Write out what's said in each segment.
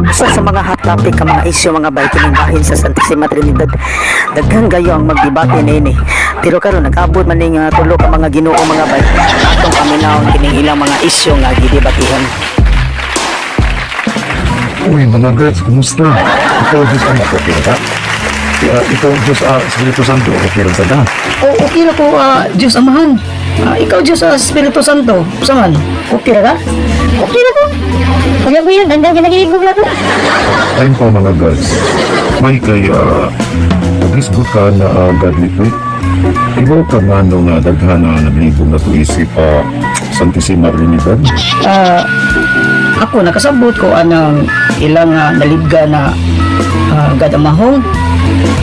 Usa sa mga hot topic ka mga isyu mga bay kining bahin sa Santissima Trinidad. Daghan gayo ang magdebate niini. Pero karon nag-abot man ning tulo ka mga Ginoo mga bay. Atong paminawon kining ilang mga isyu nga gidebatihan. Uy, mga girls, kumusta? Ikaw, Diyos, ano, okay na ka? Ikaw, Diyos, Espiritu Santo, okay lang ka? Okay na po, Diyos Amahan. Ikaw, Diyos, Espiritu Santo. Saan? Okay na ka? Okay na po. Kaya po yan, dandang ginagigog na po. Ayun po, mga girls. May kay, nag-isgot ka na godly faith. Ibaw ka nga nung daghan na naglibong na ito isip Santissima Trinidad. Ako, nakasabot ko anang ilang naligga na gadamahong.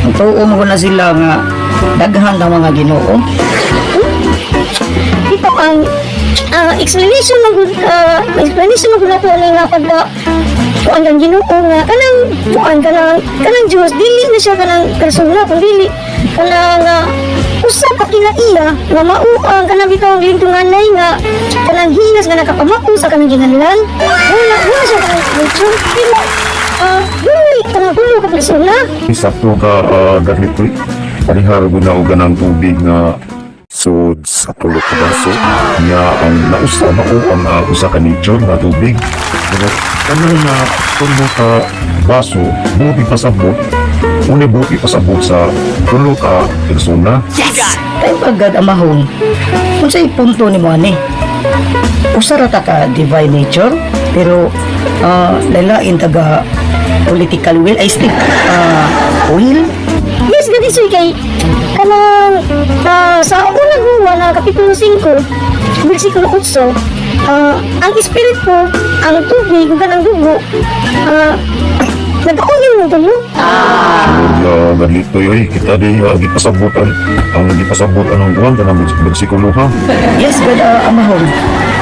Ang tuo mo na sila nga daghan ng mga Ginoo. Ito ang explanation ng nato nga pagka tuan kang Ginoo nga kanang Dios dili na siya kanang persona kun dili kanang usa ka kinaiya nga mauang kanang bitaw ang tunganay nga kanang hinas nga nakapamako sa kanang ginganlan wala siya kanang nature pero dili kanang tulo ka persona. Isakto ka godly faith. Parihar gunaw ng tubig nga sud sa tulo ka baso niya ang nausa mao ang usa ka nature na tubig. Pero kanang na tulo ka baso buti pasabot buti pasabot sa tulo ka persona. Kaya pag gadamahong, kung sa'y punto ni mo ani, usa ra ta ka divine nature, pero lalain taga political will, ay still, will. Yes, gadi siya kay kanang sa unang huwa na kapitulo 5 bersikulo 8 ang espiritu ang tubig ug ang dugo nag-unyong ng dugo. Ganito yun, kita di gipasabutan ng buwan ka ng bersikulo ha. Yes, God, amahong.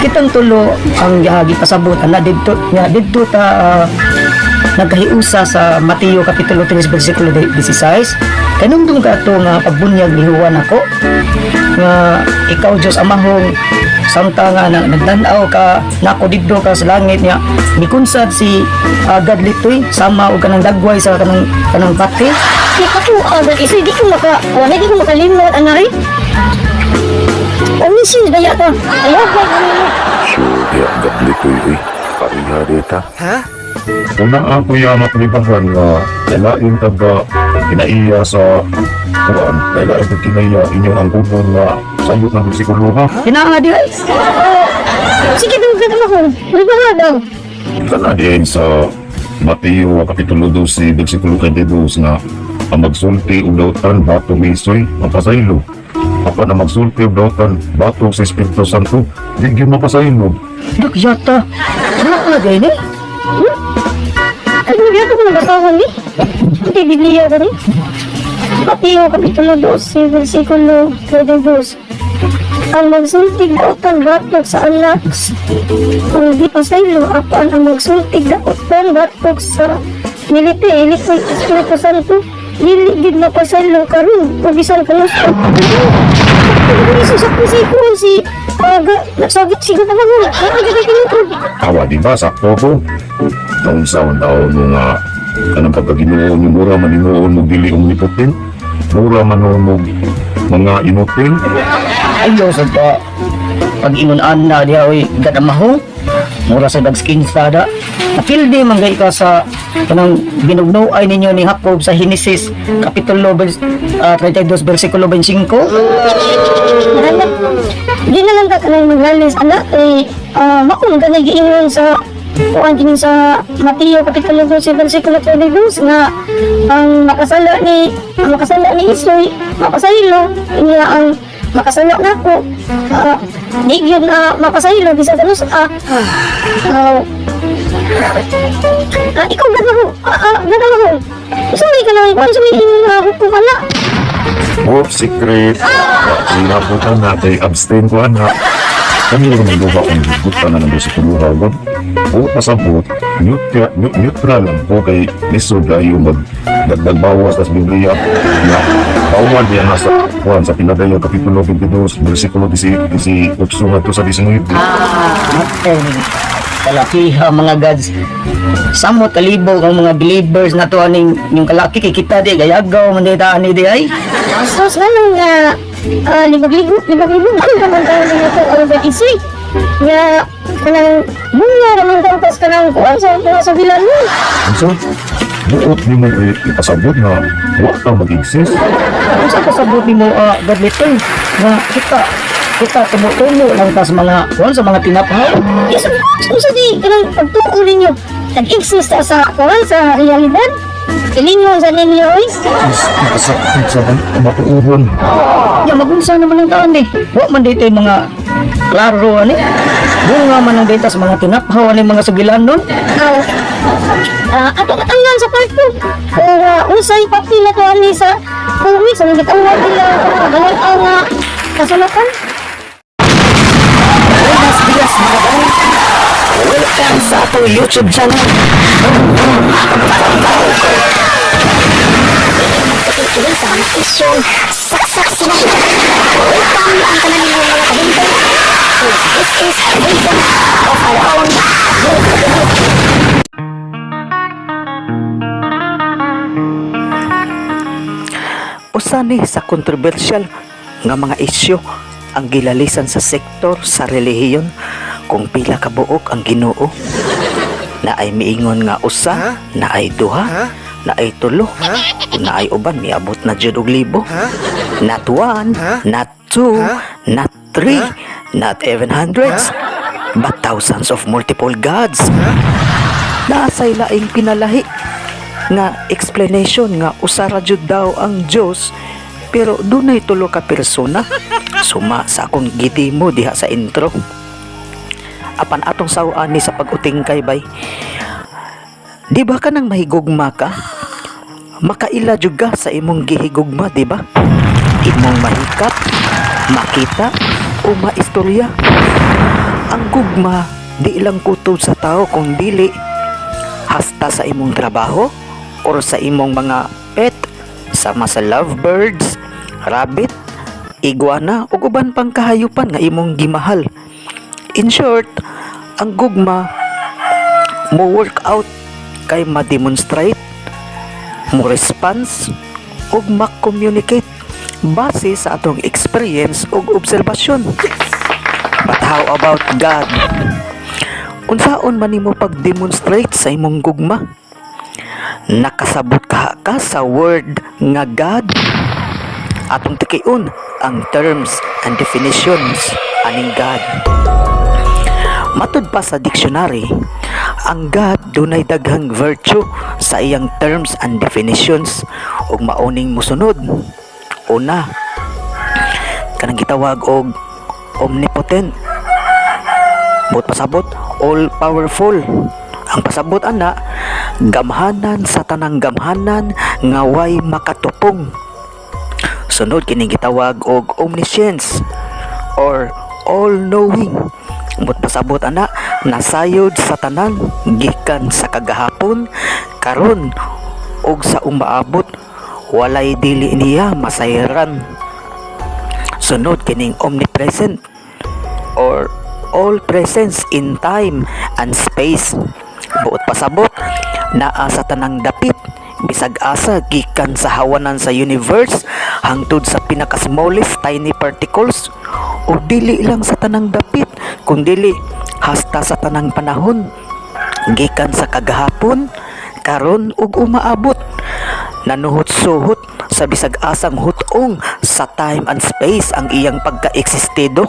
Kitang tulo ang gipasabutan na didto ta nagkahiusa sa Mateo Kapitulo 3 versikulo 16. Kanundong ka ito nga pagbunyag lihuwan ako nga ikaw Diyos amahong samta nga nagdanaw ka nako didto ka sa langit niya mikunsad si God litoy sama o kanang dagway sa kanang pati. Di ako isa di ko makalimot anay. Omisin daya ta. Ayaw ba Sure, ya godly ko yun. Pariha dita. Ha? Una ako yung makalibahan nga nalain taga kinaiya sa kuwan. Nalain taga kinaiya inyong ang kunong nga sayot ng bersikulo ha. Kinanga di ay. sige daw gadamahon. Libaha daw. Kana din sa Mateo Kapitulo 12 versikulo 22 nga ang magsulti o dautan bato misoy mapasaylo. Apa na magsulti o dautan bato sa Espiritu Santo di gyud mapasaylo. Dok yata. Wala ka din eh. Ano biya ko nabasahon ni? Hindi Biblia ka ni? Mateo Kapitulo 12 versikulo 22 ang magsultig dautan batok sa anak kung di pasaylo apan ang magsultig dautan batok sa milite ilikoy Espiritu Santo dili gid mapasaylo karon ug bisan kanusta Isu sa kusiko si nagsagit siya na mga Awa di ba sakto ko? Taon sa taon nga kanang pagkaginoon yung mura maninoon mo dili omnipotent mura manoon mo mga inutil. Ayaw sa pag-ingunan na diya oy gadamahong mura sa dagskin sada napildi manggay ka sa kanang binugnoay ninyo ni Jacob sa Genesis Kapitulo 32 versikulo 25. Di na lang ka kanang maglalis anak makong ka nag-iingon sa kuan kini sa Mateo Kapitulo 12 versikulo 22 nga ang makasala ni Isoy mapasaylo niya ang makasala nako di gyud na mapasaylo bisan kanus ikaw ganaho sumay ka lang kung sumay hukum ala Work secret. Sinabutan natin abstain ko anak. Kami lang nagawa kung buta na ng bersikulo hagod. O pasabot, neutral lang po kay lisod tayo magdagbawas sa Biblia na kauman niya nasa kuhan sa pinadayang Kapitulo 22, versikulo 18 nga to sa 19. Kalakiha mga gods. samot kalibog ang mga believers na to aning yung kalaki kikita di gayagaw man di taan di ay. Sos naman nga, libag-libog ko naman tayo na ito, ano ba isi? Nga, kanang bunga naman tayo, tas kanang kuwan sa bilan mo. So, buot ni mo ipasabot na huwag kang mag-exist. Kung saan kasabot mo gadliton nga kita tumutulo lang tas mga kuwan sa mga tinaphaw. Yes, sa di, kanang pagtuko ninyo, nag-exist sa kuwan sa realidad. Ilingon sa ninyo, ois. Masakit sa matuuron. Ya magunsa naman ang taan di. Wa man dito yung mga klaro ani. Bunga man ang dito sa mga tinaphaw ani mga sugilan nun. Ato katanggan sa parko. Usay papila to ani sa kuwi sa nagkatawag nila ganun ang kasulatan. Buenos dias mga bani. Welcome sa ato YouTube channel. Tuloy sa mga isyong saksak sila. Welcome ang kanan ng mga kabintay. This is a reason of our own. Usa ni sa kontrobersyal nga mga isyu ang gilalisan sa sektor sa relihiyon kung pila ka buok ang Ginoo. Na ay miingon nga usa, na ay duha, na ay tulo, na ay uban miabot na jud og libo. Not one, not two, not three, not even hundreds, but thousands of multiple gods. Naasay laing pinalahi nga explanation nga usara jud daw ang Dios pero dunay tulo ka persona suma sa akong gidimo diha sa intro. Apan atong sawaan ni sa pag-utingkay bay, di ba ka nang mahigugma ka? Makaila jud ka sa imong gihigugma, di ba? Imong mahikap, makita o maistorya. Ang gugma di ilang kutob sa tao kung dili hasta sa imong trabaho or sa imong mga pet, sama sa lovebirds, rabbit, iguana o uban pang kahayupan nga imong gimahal. In short, ang gugma mo work out kay ma-demonstrate, mo response ug ma-communicate base sa atong experience ug obserbasyon. But how about God? Unsaon man nimo pag-demonstrate sa imong gugma? Nakasabot ka sa word nga God? Atong tikiun ang terms and definitions aning God. Matud pa sa dictionary, ang God dunay daghang virtue sa iyang terms and definitions ug mauning musunod. Una, kanang gitawag og omnipotent. Buot pasabot, all powerful. Ang pasabot ana, gamhanan sa tanang gamhanan nga way makatupong. Sunod kining gitawag og omniscience or all knowing. But pasabot ana, nasayod sa tanan gikan sa kagahapon karon ug sa umaabot walay dili niya masayran. Sunod kining omnipresent or all presence in time and space. Buot pasabot, naa sa tanang dapit bisag asa gikan sa hawanan sa universe hangtod sa pinaka-smallest tiny particles o dili lang sa tanang dapit kundi hasta sa tanang panahon gikan sa kagahapon karon ug umaabot nanuhot-suhot sa bisag asang hutong sa time and space ang iyang pagka-eksistido.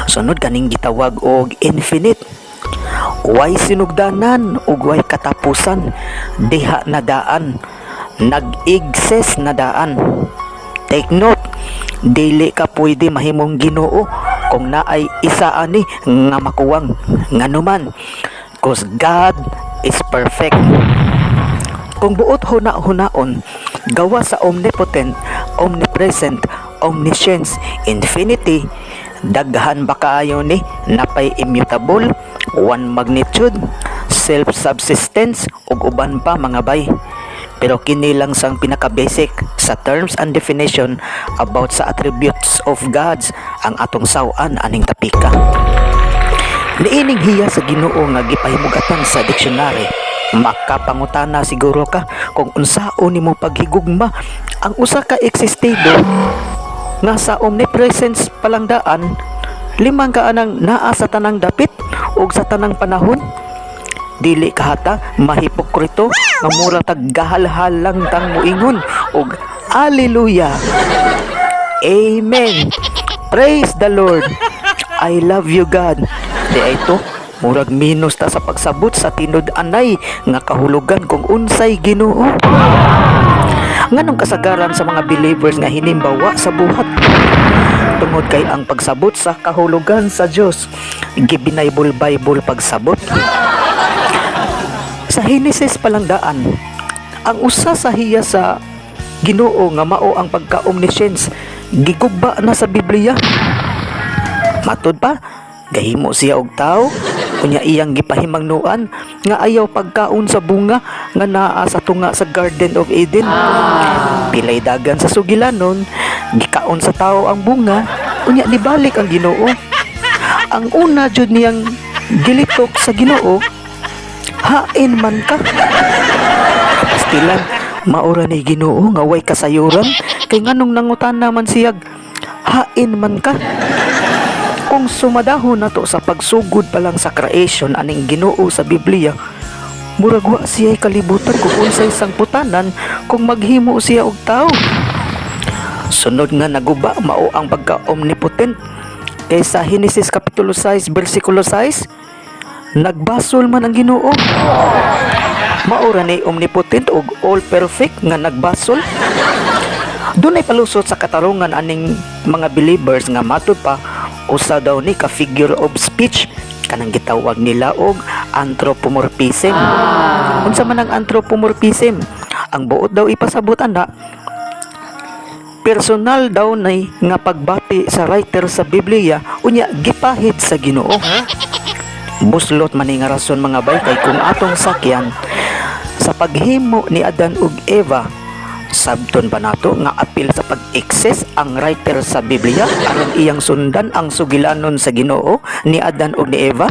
Sunod kaning gitawag og infinite. Way sinugdanan ug way katapusan, diha na daan, nag-exist na daan. Take note, dili ka pwede mahimong Ginoo kung naay isa ani nga makuwang nganuman, cause God is perfect. Kung buot huna-hunaon, gawa sa omnipotent, omnipresent, omniscience, infinity, daghan ba kaayo ni napay immutable, one magnitude, self-subsistence ug uban pa mga bay. Pero kini lang sang pinaka-basic sa terms and definition about sa attributes of gods ang atong saw-an aning tapika. Niining hiya sa Ginoo nga gipahimugatan sa dictionary Makapangutana siguro ka kung unsaon nimo paghigugma ang usa ka existido nga sa omnipresence palangdaan, limang ka anang naa sa tanang dapit ug sa tanang panahon. Dili kahata mahipokrito nga mura taggahalhal lang tang muingon og Hallelujah. Amen. Praise the Lord. I love you God. Di ay to murag minus ta sa pagsabot sa tinud-anay nga kahulugan kung unsay Ginoo. Nganong kasagaran sa mga believers nga hinimbawa sa buhat tungod kay ang pagsabot sa kahulugan sa Dios gibinaybol-bible pagsabot. Sa Genesis palangdaan, ang usa sa hiya sa Ginoo nga mao ang pagka-omniscience gigugba na sa Biblia. Matud pa, gahimo siya og tao, kunya iyang gipahimangnuan nga ayaw pagkaon sa bunga nga naa sa tunga sa Garden of Eden. Pilay dagan sa sugilanon, gikaon sa tao ang bunga, kunya nibalik ang Ginoo. Ang una jud niyang gilitok sa Ginoo, hain man ka. Pastilan, maura ni Ginoo nga way kasayuran, kay nganong nangutana man siyag, hain man ka. Kung sumadahon nato sa pagsugod pa lang sa creation aning Ginoo sa Biblia, murag wa siya kalibutan kung unsay sangputanan kung maghimo siya og tao. Sunod nga naguba mao ang pagka-omnipotent. Kay sa Genesis kapitulo 6 bersikulo 6, nagbasol man ang Ginoo. Maura ni omnipotent ug all perfect nga nagbasol. Dunay palusot sa katarungan aning mga believers nga matud pa usa daw ni ka figure of speech kanang gitawag nila og anthropomorphism. Unsa man ang anthropomorphism? Ang buot daw ipasabot ana, personal daw nay nga pagbati sa writer sa Biblia unya gipahid sa Ginoo. Buslot man nga rason mga bay kay kung atong sakyan sa paghimo ni Adan ug Eva, sabton ba nato nga apil sa pag-excess ang writer sa Biblia aron iyang sundan ang sugilanon sa Ginoo ni Adan ug ni Eva?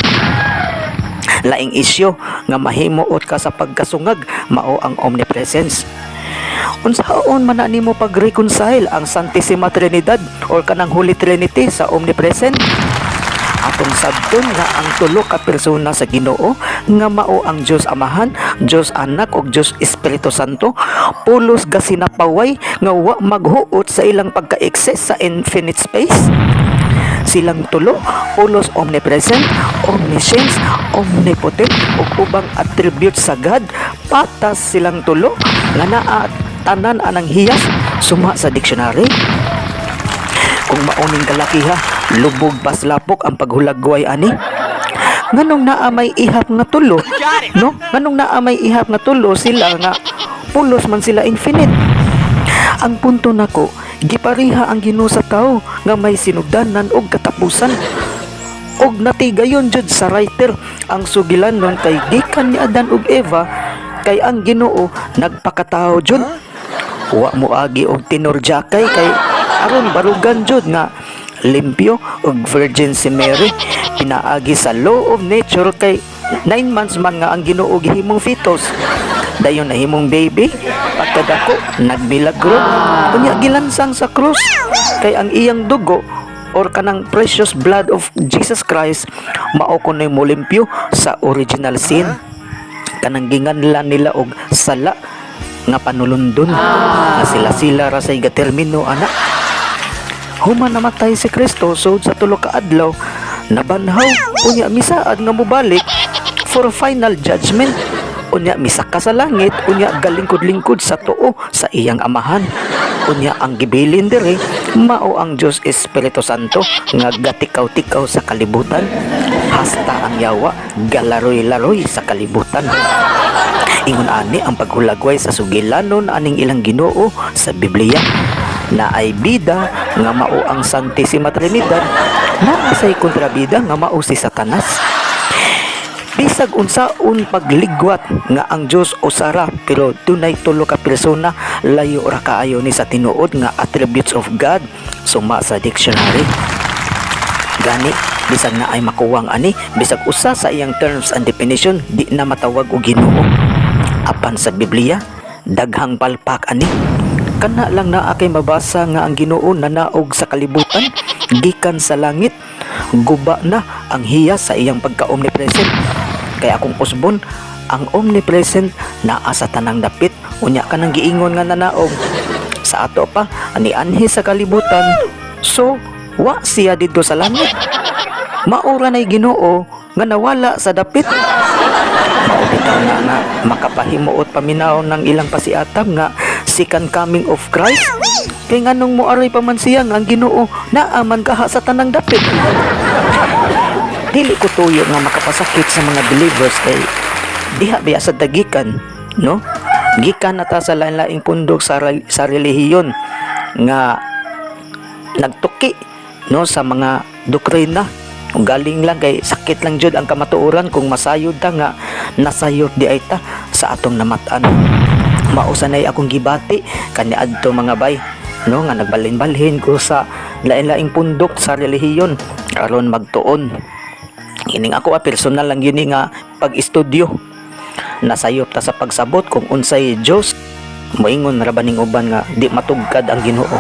Laing isyu nga mahimuot ka sa pagkasungag mao ang omnipresence. Unsaon man na nimo pag-reconcile ang Santissima Trinidad or kanang Holy Trinity sa omnipresent? Atong sabton nga ang tulo ka persona sa Ginoo nga mao ang Dios Amahan, Dios Anak ug Dios Espiritu Santo pulos ga sinapaway nga wa maghuot sa ilang pagka-excess sa infinite space. Silang tulo pulos omnipresent, omniscience, omnipotent ug ubang attributes sa God. Patas silang tulo nga naa tanan anang hiyas suma sa dictionary. Kung mauning kalakiha, lubog paslapok ang paghulagway ani. Nganong naa may ihap nga tulo, no? Nganong naa may ihap nga tulo sila nga pulos man sila infinite. Ang punto nako, gipariha ang Ginoo sa tao nga may sinugdanan og katapusan. Og natigayon jud sa writer ang sugilanon kay gikan ni Adan ug Eva kay ang Ginoo nagpakatao jud. Wa mo agi og tinurjakay kay aron barugan jud nga limpyo ug virgin si Mary. Pinaagi sa law of nature kay 9 months man nga ang Ginoo gihimong fetus. Dayon na himong baby, pagkadako nagmilagro. Unya gilansang sa krus kay ang iyang dugo or kanang precious blood of Jesus Christ mao kunoy mo limpyo sa original sin. Kanang ginganlan nila og sala nga panulundon nga sila ra say gatermino ana. Human namatay si Kristo sud sa tulo ka adlaw, nabanhaw unya misaad nga mobalik for final judgment. Unya misaka sa langit, unya galingkod-lingkod sa tuo sa iyang amahan. Unya ang gibilin diri mao ang Dios Espiritu Santo nga gatikaw-tikaw sa kalibutan. Hasta ang yawa galaroy-laroy sa kalibutan. Ingon ani ang paghulagway sa sugilanon aning ilang Ginoo sa Biblia na ay bida nga mao ang Santissima Trinidad, na say kontrabida nga mao si Satanas. Bisag unsaon pagligwat nga ang Dios usara pero dunay tulo ka persona, layo ra kaayo ni sa tinuod nga attributes of God suma sa dictionary. Gani bisag na ay makuwang ani, bisag usa sa iyang terms and definition di na matawag og Ginoo. Apan sa Biblia, daghang palpak ani. Kana lang na akay mabasa nga ang Ginoo nanaog sa kalibutan gikan sa langit. Guba na ang hiya sa iyang pagka-omnipresent. Kaya akong usbon, ang omnipresent naa sa tanang dapit. Unya ka nang giingon nga nanaog. Sa ato pa, ani anhi sa kalibutan. So, wa siya dito sa langit. Maura na'y Ginoo nga nawala sa dapit. Maubitaw nga makapahimuot paminaw ng ilang pasiatam nga second coming of Christ. Kay nganong mo aray pa man siya nga ang Ginoo naaman kaha sa tanang dapit. Dili ko tuyo nga makapasakit sa mga believers kay diha biya sa dagikan, no? Gikan nata sa lain-laing pundok sa relihiyon nga nagtuki, no, sa mga doktrina. Galing lang kay sakit lang jud ang kamatuoran kung masayod ta nga nasayop di ay ta sa atong namatan. Mausanay akong gibati kaniadto mga bay, no, nga nagbalhin-balhin ko sa lain-laing pundok sa relihiyon aron magtuon. Ining ako personal lang yun nga pag-estudyo. Nasayop ta sa pagsabot kung unsay Dios. Moingon ra baning uban nga di matugkad ang Ginoo.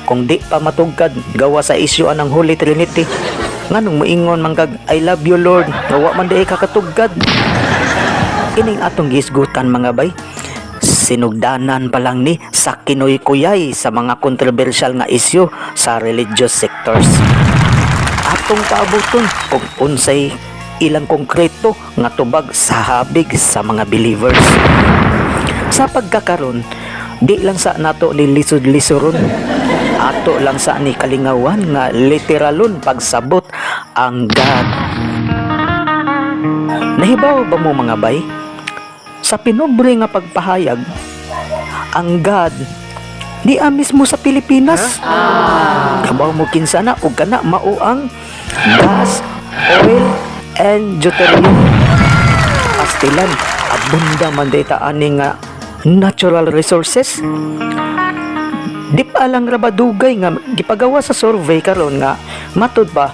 Kung di pa matugkad gawa sa isyu anang Holy Trinity. Nganong moingon manggag I love you Lord, wa man di kakatugkad. Ining atong gisgutan mga bay. Sinugdanan pa lang ni sa kinoy-kuyay sa mga kontrobersyal nga isyu sa religious sectors. Atong paabuton kung unsay ilang konkreto nga tubag sa habig sa mga believers. Sa pagkakaron, di lang sa nato ni lisod-lisoron, ato lang sa ni kalingawan nga literalon pagsabot ang God. Nahibaw ba mo mga bay? Sa pinubre nga pagpahayag, ang God di mismo sa Pilipinas. Kabaw mo kinsa na o kana mao ang gas, oil, and deuterium. Pastilan, abunda man data ani nga natural resources. Di pa lang rabadugay nga gipagawa sa survey karon nga matud ba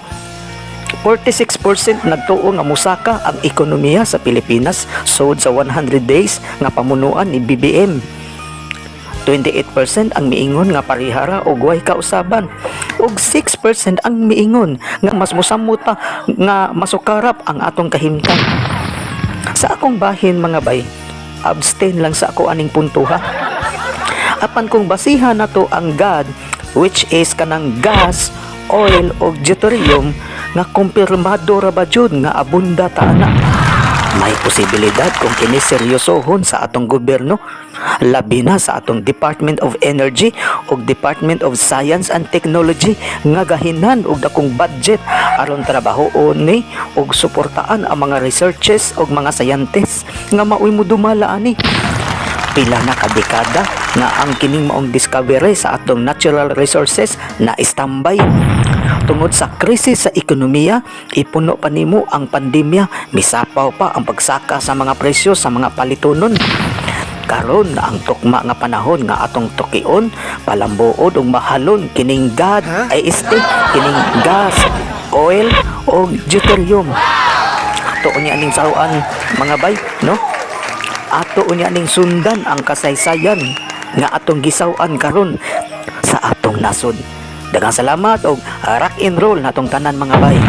46% nagtuo nga musaka ang ekonomiya sa Pilipinas sud sa 100 days nga pamunuan ni BBM. 28% ang miingon nga parihara og way kausaban ug 6% ang miingon nga mas musamuta nga masukarap ang atong kahimtang. Sa akong bahin mga bay, abstain lang sa ako aning puntuha. Apan kung basihan nato ang God, which is kanang gas, oil o deuterium nga kumpirmado ra ba jud nga abunda ta ana. May posibilidad kung kini seryosohon sa atong gobyerno, labi na sa atong Department of Energy o Department of Science and Technology nga gahinan og dakong budget aron trabahoon ni og suportaan ang mga researches og mga scientists nga maoy modumala ani. Pila na kadekada nga ang kining maong discovery sa atong natural resources na standby. Tungod sa krisis sa ekonomiya, ipuno pa nimo ang pandemya, misapaw pa ang pagsaka sa mga presyo sa mga palitonon. Karon ang tukma nga panahon nga atong tukion, palambuod ug mahalon kining God ay kining gas, oil o deuterium. Ato unya ning saruan mga bay, no? Ato unya ning sundan ang kasaysayan nga atong gisaw-an karon sa atong nasod. Daghang salamat og rock and roll natong tanan mga bay.